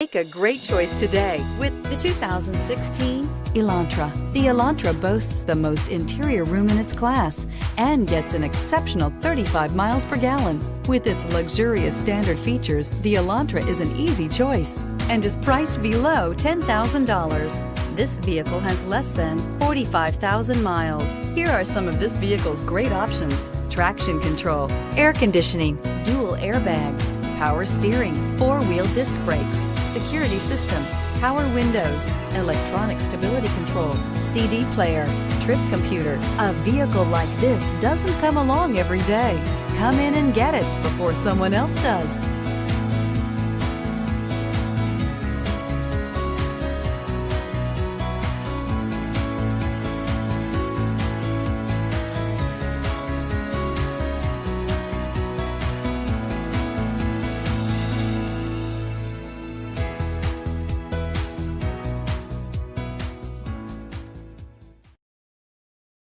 Make a great choice today with the 2016 Elantra. The Elantra boasts the most interior room in its class and gets an exceptional 35 miles per gallon. With its luxurious standard features, the Elantra is an easy choice and is priced below $10,000. This vehicle has less than 45,000 miles. Here are some of this vehicle's great options: traction control, air conditioning, dual airbags, power steering, four-wheel disc brakes, security system, power windows, electronic stability control, CD player, trip computer. A vehicle like this doesn't come along every day. Come in and get it before someone else does.